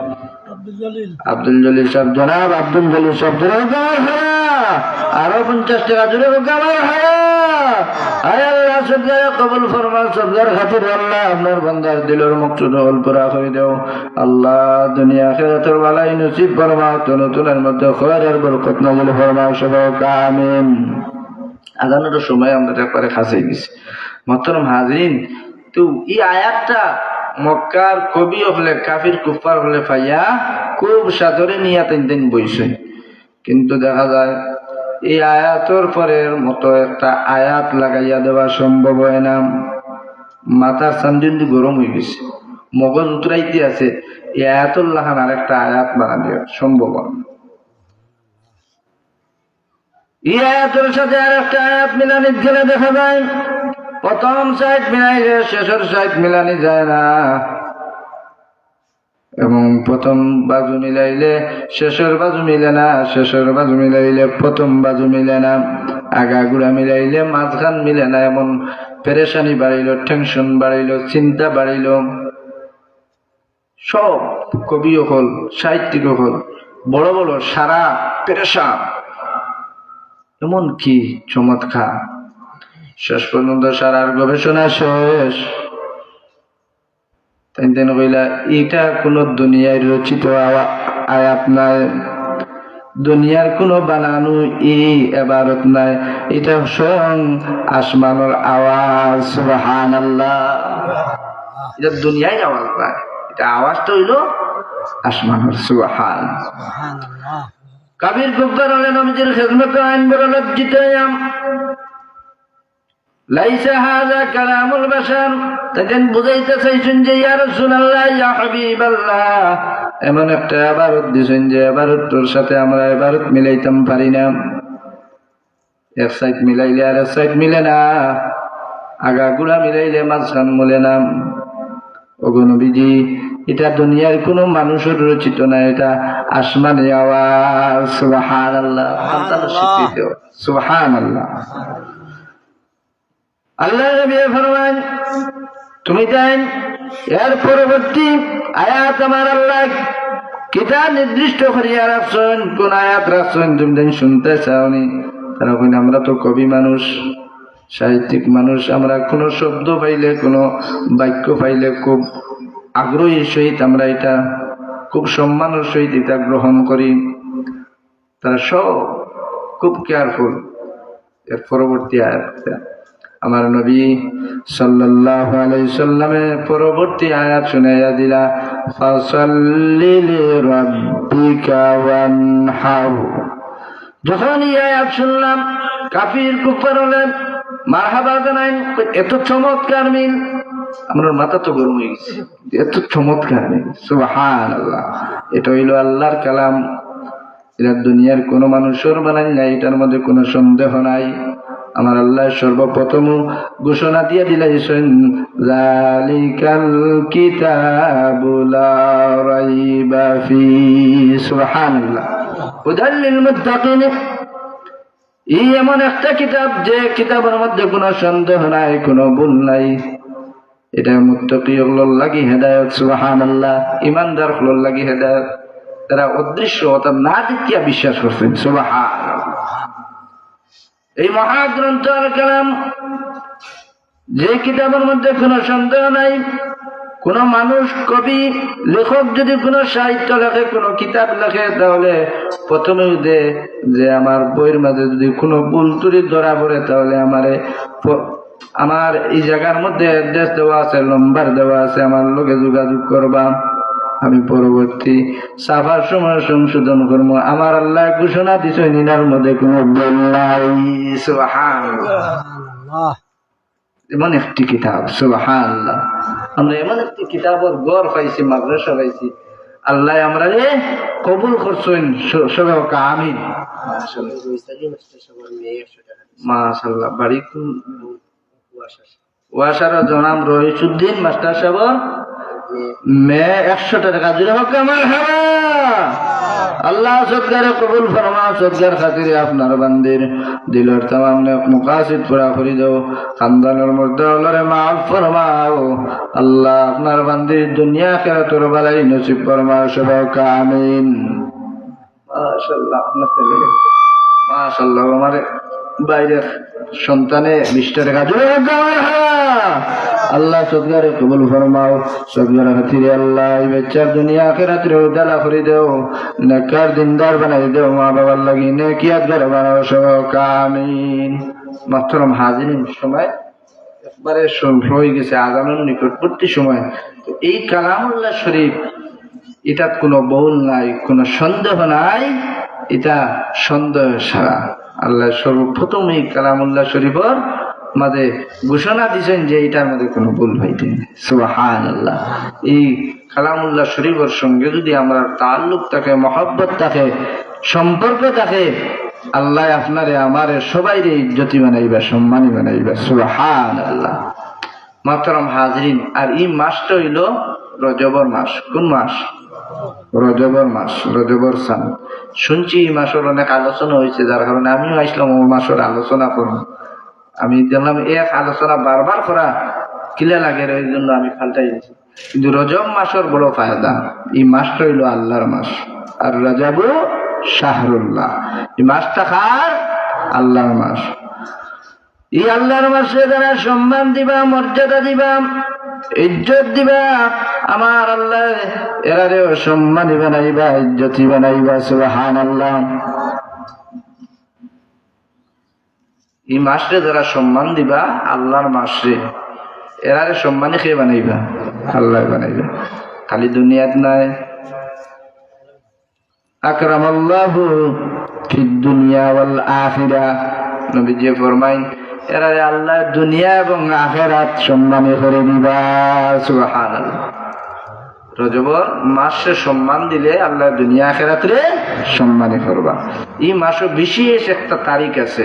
আব্দুল জলিল সাহেব, জনাব আব্দুল জলিল সাহেব, আরো 50 টাকা জুড়ে আমার হায়া। আয় আল্লাহ সবদারে কবুল ফরমাও, সবদার খাতির আল্লাহ আপনার বান্দার দিলের মকসুদ হল পুরা করে দেও। আল্লাহ দুনিয়া আখিরাতের বালাই নসিব ফরমাও, তনুতুনের মধ্যে খয়রের বরকত নাযিল ফরমাও সব আমিন। আজানের সময় আমরা একবারে খাসে গেছি। মুহতারাম হাজিরিন, তো এই আয়াতটা মক্কার কবি হলে, কাফির কুফার হলে পাইয়া খুব সাদরে নিয়া তেন বইছে, কিন্তু দেখা যায় এই আয়াতের পরের মতো একটা আয়াত লাগাইয়া দেওয়া সম্ভব হয় না। মাথার সামনে গরম হয়ে গেছে, মগজ উতরাইতে আছে, এই আয়াতুল লাহান আর একটা আয়াত বানানো সম্ভব হয় না। এই আয়াতের সাথে আর একটা আয়াত মিলানি গেলে দেখা যায় প্রথম সাইড মিলাইলে শেষের সাইড মিলানি যায় না, এবং প্রথম বাজু মিলাইলে শেষের বাজু মিলে না, শেষের বাজু মিলাইলে প্রথম বাজু মিলে না, আগাগুড়া মিলাইলে মাঝখান মিলে না। এমন পেরেশানি বাড়িল, টেনশন বাড়িল, চিন্তা বাড়িল। সব কবিও হল, সাহিত্যিক হল, বড় বড় সারা পেরেশান। এমন কি চমৎকার! শেষ পর্যন্ত সারার গবেষণা শেষ, তাই কইলা এটা কোন দুনিয়ায় রচিত আয়াত নাই, দুনিয়ার কোন বানানো এবারত নাই, এটা স্বয়ং আসমানের আওয়াজ। সুবহানাল্লাহ। এটা দুনিয়ায় আওয়াজ নাই, এটা আওয়াজটা হইল আসমানের। সুবহানাল্লাহ। কাবির কুফার হলে নবীজির খেদমতে আইন বড় লজ্জিত হইয়াম। লাইসা হাযা কালামুল বাশার, তাদের বুঝাইতে চাইছেন যে ইয়া রাসূলুল্লাহ, ইয়া হাবিবাল্লাহ, এমন একটা ইবারত দিছেন যে ইবারতটার সাথে আমরা ইবারত মিলাইতাম পারি না। এক সাইড মিলাইলে আর এক সাইড মিলে না, আগাগুড়া মিলাইলে মাঝখান মিলে না। ওগো নবীজি, এটা দুনিয়ার কোন মানুষের রচিত না, এটা আসমানি আওয়াজ। সুবহানাল্লাহ। সুবহানাল্লাহ। আল্লাহ নবী ফরমান, তুমি জান এর পরবর্তী আয়াত আমার আল্লাহ কিতাব নির্দিষ্ট করিয়া রাখছেন, কোন আয়াত রাখছেন তুমি জান শুনতে চাওনি। তারা কইন আমরা তো কবি মানুষ, সাহিত্যিক মানুষ, আমরা কোনো শব্দ পাইলে, কোনো বাক্য পাইলে খুব আগ্রহীর সহিত আমরা এটা খুব সম্মানের সহিত এটা গ্রহণ করি। তারা সব খুব কেয়ারফুল। এর পরবর্তী আয়াত আমার নবী সাল্লাল্লাহু আলাইহি সাল্লামের পরবর্তী আয়াত শুনাইয়া দিলা, ফাসাল্লি লিরাব্বিকা ওয়ানহার। যখন এই আয়াত শুনলাম, কাফির কুফার হলেন মারহাবা জানাইন, এত চমৎকার মিল, আমার মাথা তো গরম হয়ে গেছে, এত চমৎকার মিল। সুবহানাল্লাহ। এটা হইল আল্লাহর কালাম, এটা দুনিয়ার কোনো মানুষের বানাই নাই, এটার মধ্যে কোনো সন্দেহ নাই। আমার আল্লাহ সর্বপ্রথম ঘোষণা দিয়ে দিলেন, যালিকাল কিতাবু লা রাইবা ফীহি। সুবহানাল্লাহ। হুদাল লিল মুত্তাকিন। এই এমন একটা কিতাব যে কিতাবের মধ্যে কোনো সন্দেহ নাই, কোনো ভুল নাই। এটা মুত্তাকিয়গুলোর লাগি হেদায়েত। সুবহানাল্লাহ। ঈমানদার হলোর লাগি হেদায়েত। তারা অদৃশ্য অর্থাৎ না দেখিয়া বিশ্বাস করছেন। সুবহানাল্লাহ। এই মহাগ্রন্থ আল কালাম, যে কিতাবের মধ্যে কোনো সন্দেহ নাই, কোন মানুষ, কবি, লেখক যদি কোনো সাহিত্য লেখে, কোনো কিতাব লেখে, তাহলে প্রথমে যে আমার বইয়ের মাঝে যদি কোনো ভুল ত্রুটি ধরা পড়ে, তাহলে আমার এই জায়গার মধ্যে অ্যাড্রেস দেওয়া আছে, নম্বর দেওয়া আছে, আমার লোকে যোগাযোগ করবা, আমি পরবর্তী সাফার সময় সংশোধন করবো। আমার আল্লাহ ঘোষণা দিছে নিনার মধ্যে কোনো ভুল নাই। সুবহানাল্লাহ। এমন একটি কিতাব। সুবহানাল্লাহ। আমরা এমন একটি কিতাবের গড় পাইছি, মাদ্রাসা পাইছি, আল্লাহ আমরা কবুল করছেন। সবাই আমিন। মাশাআল্লাহ। বাড়ি ওয়াসার জনাব রহিসুদ্দিন মাস্টার সাহেব মেয়ে 100 টাকা দিলে হোক। আমার হাওয়া আল্লাহ সদকারে কবুল ফরমা, সদকার খাতিরে আপনার বান্দির দিলের তামাম মুকাসিদ পুরা করে দাও, খানদানের মধ্যে আল্লাহরে মাফ ফরমাও। আল্লাহ আপনার বান্দির দুনিয়া আখিরাতের বালাই নসিব ফরমাও। সবাই আমিন। মাশাআল্লাহ। মাশাআল্লাহ। আমার বাইরে সন্তানে 20 টাকা দিলে হোক। আমার হাওয়া আল্লাহ সদকারে কবুল ফরমাও, সদকার খাতিরে আল্লাহ এই বাচ্চার দুনিয়া আখিরাতের উদ্ধার করে দাও, নেককার দিনদার বানাই দাও, মা বাবার লাগি নেকিয়াত ঘর বানাও। সবাই আমিন। মাহতারাম হাজিরিন, সময় একবারে হয়ে গেছে, আজানের নিকটবর্তী সময়। তো এই কালামুল্লাহ শরীফ, এটার কোনো ভুল নাই, কোনো সন্দেহ নাই, এটা সন্দেহ ছাড়া। আল্লাহ সর্বপ্রথম এই কালামুল্লাহ শরীফের মাঝে ঘোষণা দিয়েছেন যে এটার মধ্যে কোনো ভুল হইতে নেই। সুবহানাল্লাহ। এই কালামুল্লাহ শরীফের সঙ্গে যদি আমরা তাল্লুক থাকে, মহব্বত থাকে, সম্পর্ক থাকে, আল্লাহ আপনারে আমারে সবাইরে ইজ্জতি বানাইবা, সম্মানী বানাইবা। সুবহানাল্লাহ। মাহতারাম হাজরিন, আর এই মাসটা হইল রজবর মাস। কোন মাস? রজবর মাস, রজবর সান। শুনছি এই মাসের অনেক আলোচনা হয়েছে, যার কারণে আমিও আসলাম ও মাসের আলোচনা করব। আমি দেখলাম এক আলোচনা বারবার করা কিলা লাগে, এই জন্য আমি ফালটাই দিচ্ছি। কিন্তু রজব মাসের বড় ফায়দা। এই মাসটা হইল আল্লাহর মাস, আর রজবু শাহরুল্লাহ। এই মাসটা কার? আল্লাহর মাস। এই আল্লাহর মাসে যারা সম্মান দিবা, মর্যাদা দিবা, ইজ্জত দিবা, আমার আল্লাহ এরারেও সম্মানী বানাইবা, ইজ্জতি বানাইবা। সুবহানাল্লাহ। এই মাসে যারা সম্মান দিবা, আল্লাহর মাসে এরারে সম্মানী খেয়ে বানাইবা, আল্লাহ বানাইবা। খালি দুনিয়াত নাই। আকরামাল্লাহু ফিদ দুনিয়া ওয়াল আখিরা। নবীজি ফরমাইন এরারে আল্লাহ দুনিয়া এবং আখিরাত সম্মানী করে দিবা। সুবহানাল্লাহ। রজবর মাসে সম্মান দিলে আল্লাহ দুনিয়া আখিরাতে সম্মানী করবা। এই মাসে বিশেষ একটা তারিখ আছে,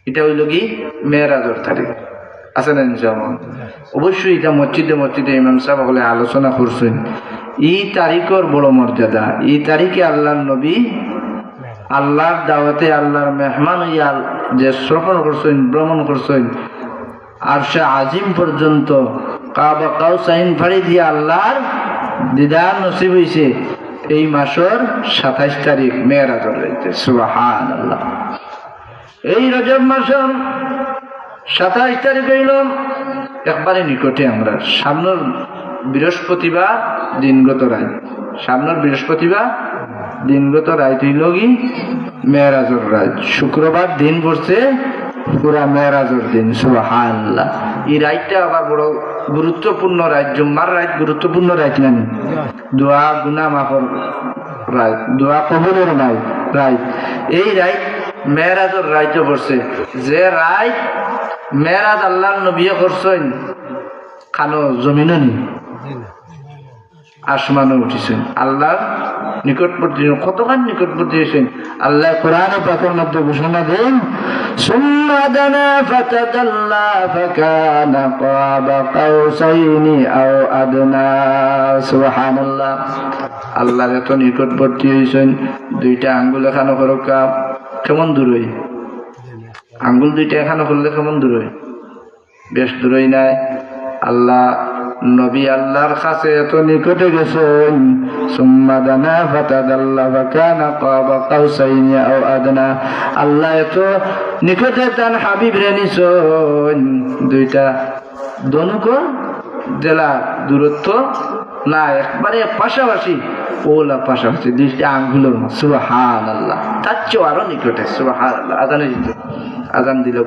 এটা হইল কি? মেরাজের তারিখ আছে না? ইনশাআল্লাহ অবশ্যই এটা মসজিদে মসজিদে ইমাম সাহেব বলে আলোচনা করছেন। এই তারিখের বড় মর্যাদা। এই তারিখে আল্লাহর নবী আল্লাহর দাওয়াতে, আল্লাহর মেহমান হইয়া যে সফর করছেন, ভ্রমণ করছেন, আরশে আজিম পর্যন্ত কাবা কাউসাইন ফাড়ি দিয়ে আল্লাহর দিদার নসিব হয়েছে এই মাসের 27 তারিখ মেরাজের রাতে। সুবহানাল্লাহ। এই রজব মাসের 27 তারিখ হইল একবারে নিকটে। আমরা সামনের বৃহস্পতিবার দিনগত রায়, সামনের বৃহস্পতিবার দিনগত রায় হইল কি? মেরাজের রাত। শুক্রবার দিন পড়ছে পুরা মেরাজের দিন। সুবহানাল্লাহ। এই রাতটা আবার বড় গুরুত্বপূর্ণ রাত। জুম্মার রাত গুরুত্বপূর্ণ রাত না? দোয়া গুনাহ মাফের রাত, দোয়া কবুলের রাত। এই রাত মেরাজের রাইতে পড়ছে। যে রাত মেরাজ আল্লাহর নবী করছেন, খানো জমিনও নি, আসমানও উঠিছেন, আল্লাহর নিকটবর্তী, কতখান নিকটবর্তী হয়েছেন। আল্লাহ কোরআন পাকের মধ্যে ঘোষণা দেন, সুম্মা দানা ফাতাদাল্লা ফাকানা কাবা কাউসাইনি আও আদনা। সুবহানাল্লাহ। আল্লাহ এত নিকটবর্তী হয়েছেন, দুইটা আঙ্গুল এখানো করকা কেমন দূর হই? আঙ্গুল দুইটা এখানো করলে কেমন দূর হই? বেশ দূরই নাই। আল্লাহ নবী আল্লাহর কাছে এত নিকটে গেছেন। সুম্মা দানা ফাতাদাল্লা ফাকানা কাবা কাউসাইনি আও আদনা। আল্লাহ এত নিকটে তার হাবিব রে নিছেন, দুইটা দনুকর জেলা দূরত্ব না, একবারে পাশাপাশি, ওলা পাশাপাশি, দুইটা আঙ্গুলের মতো। সুবহানাল্লাহ। তার চেয়েও আরো নিকটে। সুবহানাল্লাহ। আজান দিল।